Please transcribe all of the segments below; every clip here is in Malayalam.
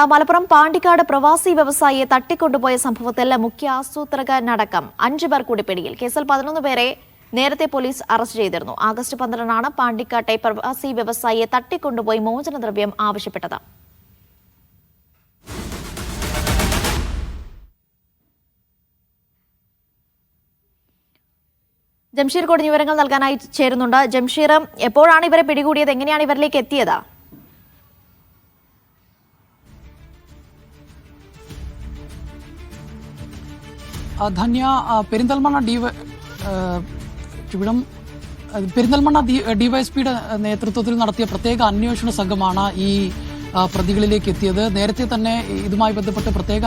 മലപ്പുറം പാണ്ടിക്കാട് പ്രവാസി വ്യവസായിയെ തട്ടിക്കൊണ്ടുപോയ സംഭവത്തിൽ മുഖ്യ ആസൂത്രകനടക്കം 5 പേർ കൂടി പിടിയിൽ. കേസിൽ 11 പേരെ നേരത്തെ പോലീസ് അറസ്റ്റ് ചെയ്തിരുന്നു. ആഗസ്റ്റ് 12-നാണ് പാണ്ടിക്കാട്ടെ പ്രവാസി വ്യവസായിയെ തട്ടിക്കൊണ്ടുപോയി മോചനദ്രവ്യം ആവശ്യപ്പെട്ടത്. ജംഷീർ കൂടുതൽ വിവരങ്ങൾ നൽകാനായി ചേരുന്നുണ്ട്. ജംഷീർ, എപ്പോഴാണ് ഇവരെ പിടികൂടിയത്? എങ്ങനെയാണ് ഇവരിലേക്ക് എത്തിയത്? ധന്യ, പെരിന്തൽമണ്ണ ഡിവൈഎസ്പിയുടെ നേതൃത്വത്തിൽ നടത്തിയ പ്രത്യേക അന്വേഷണ സംഘമാണ് ഈ പ്രതികളിലേക്ക് എത്തിയത്. നേരത്തെ തന്നെ ഇതുമായി ബന്ധപ്പെട്ട് പ്രത്യേക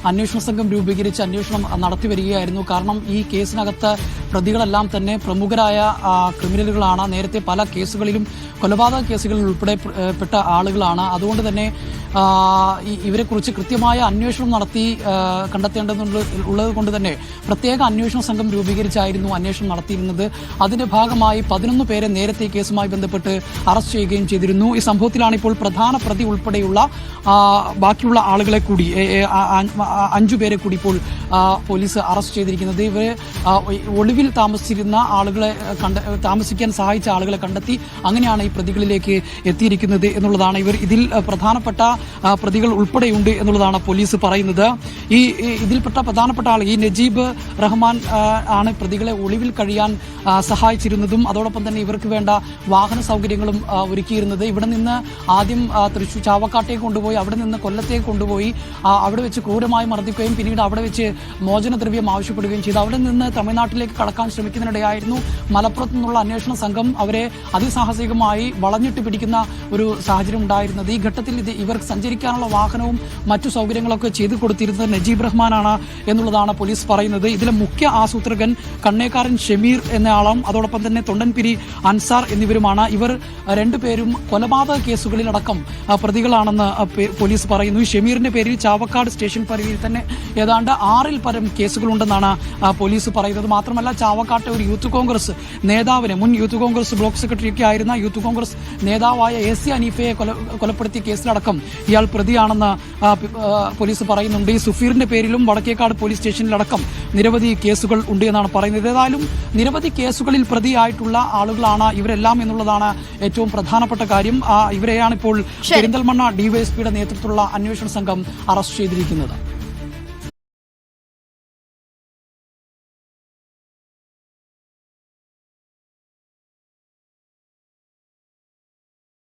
അന്വേഷണ സംഘം രൂപീകരിച്ച് അന്വേഷണം നടത്തി വരികയായിരുന്നു. കാരണം ഈ കേസിനകത്ത് പ്രതികളെല്ലാം തന്നെ പ്രമുഖരായ ക്രിമിനലുകളാണ്. നേരത്തെ പല കേസുകളിലും കൊലപാതക കേസുകളിൽ ഉൾപ്പെടെ പെട്ട ആളുകളാണ്. അതുകൊണ്ട് തന്നെ ഇവരെക്കുറിച്ച് കൃത്യമായ അന്വേഷണം നടത്തി കണ്ടെത്തേണ്ടതുള്ളത് കൊണ്ട് തന്നെ പ്രത്യേക അന്വേഷണ സംഘം രൂപീകരിച്ചായിരുന്നു അന്വേഷണം നടത്തിയിരുന്നത്. അതിന്റെ ഭാഗമായി 11 പേരെ നേരത്തെ കേസുമായി ബന്ധപ്പെട്ട് അറസ്റ്റ് ചെയ്യുകയും ചെയ്തിരുന്നു. ഈ സംഭവത്തിലാണ് ഇപ്പോൾ പ്രധാന പ്രതി ഉൾപ്പെടെയുള്ള ബാക്കിയുള്ള ആളുകളെ കൂടി 5 പേരെ കൂടി ഇപ്പോൾ പോലീസ് അറസ്റ്റ് ചെയ്തിരിക്കുന്നത്. ഇവരെ ഒളിവിൽ താമസിച്ചിരുന്ന ആളുകളെ താമസിക്കാൻ സഹായിച്ച ആളുകളെ കണ്ടെത്തി അങ്ങനെയാണ് ഈ പ്രതികളിലേക്ക് എത്തിയിരിക്കുന്നത് എന്നുള്ളതാണ്. ഇതിൽ പ്രധാനപ്പെട്ട പ്രതികൾ ഉൾപ്പെടെയുണ്ട് എന്നുള്ളതാണ് പോലീസ് പറയുന്നത്. ഇതിൽപ്പെട്ട പ്രധാനപ്പെട്ട ആൾ ഈ നജീബ് റഹ്മാൻ ആണ് പ്രതികളെ ഒളിവിൽ കഴിയാൻ സഹായിച്ചിരുന്നതും അതോടൊപ്പം തന്നെ ഇവർക്ക് വേണ്ട വാഹന സൗകര്യങ്ങളും ഒരുക്കിയിരുന്നത്. ഇവിടെ നിന്ന് ആദ്യം തൃശ്ശൂർ ചാവക്കാട്ടേക്ക് കൊണ്ടുപോയി അവിടെ നിന്ന് കൊല്ലത്തേക്ക് കൊണ്ടുപോയി അവിടെ വെച്ച് ക്രൂരമായി മർദ്ദിക്കുകയും പിന്നീട് അവിടെ വെച്ച് മോചനദ്രവ്യം ആവശ്യപ്പെടുകയും ചെയ്തു. അവിടെ നിന്ന് തമിഴ്നാട്ടിലേക്ക് കടക്കാൻ ശ്രമിക്കുന്നതിനിടെയായിരുന്നു മലപ്പുറത്തു നിന്നുള്ള അന്വേഷണ സംഘം അവരെ അതിസാഹസികമായി വളഞ്ഞിട്ട് പിടിക്കുന്ന ഒരു സാഹചര്യം ഉണ്ടായിരുന്നത്. ഈ ഘട്ടത്തിൽ ഇവർക്ക് സഞ്ചരിക്കാനുള്ള വാഹനവും മറ്റു സൗകര്യങ്ങളൊക്കെ ചെയ്തു കൊടുത്തിരുന്നത് നജീബ് റഹ്മാനാണ് എന്നുള്ളതാണ് പോലീസ് പറയുന്നത്. ഇതിലെ മുഖ്യ ആസൂത്രകൻ കണ്ണേക്കാരൻ ഷമീർ എന്നയാളും അതോടൊപ്പം തന്നെ തൊണ്ടൻപിരി അൻസാർ എന്നിവരുമാണ്. ഇവർ രണ്ടുപേരും കൊലപാതക കേസുകളിലടക്കം പ്രതികളാണെന്ന് പോലീസ് പറയുന്നു. ഷമീറിന്റെ പേരിൽ ചാവക്കാട് സ്റ്റേഷൻ പരിധിയിൽ തന്നെ ഏതാണ്ട് 6-ൽ പരം കേസുകളുണ്ടെന്നാണ് പോലീസ് പറയുന്നത്. മാത്രമല്ല ചാവക്കാട്ടെ ഒരു യൂത്ത് കോൺഗ്രസ് നേതാവിനെ, മുൻ യൂത്ത് കോൺഗ്രസ് ബ്ലോക്ക് സെക്രട്ടറിയൊക്കെ ആയിരുന്ന യൂത്ത് കോൺഗ്രസ് നേതാവായ AC അനീഫയെ കൊലപ്പെടുത്തിയ കേസിലടക്കം ഇയാൾ പ്രതിയാണെന്ന് പോലീസ് പറയുന്നുണ്ട്. ഈ സുഫീറിന്റെ പേരിലും വടക്കേക്കാട് പോലീസ് സ്റ്റേഷനിലടക്കം നിരവധി കേസുകൾ ഉണ്ട് എന്നാണ് പറയുന്നത്. ഏതായാലും നിരവധി കേസുകളിൽ പ്രതിയായിട്ടുള്ള ആളുകളാണ് ഇവരെല്ലാം എന്നുള്ളതാണ് ഏറ്റവും പ്രധാനപ്പെട്ട കാര്യം. ഇവരെയാണ് ഇപ്പോൾ പെരിന്തൽമണ്ണ ഡിവൈഎസ്പിയുടെ നേതൃത്വത്തിലുള്ള അന്വേഷണ സംഘം അറസ്റ്റ് ചെയ്തിരിക്കുന്നത്.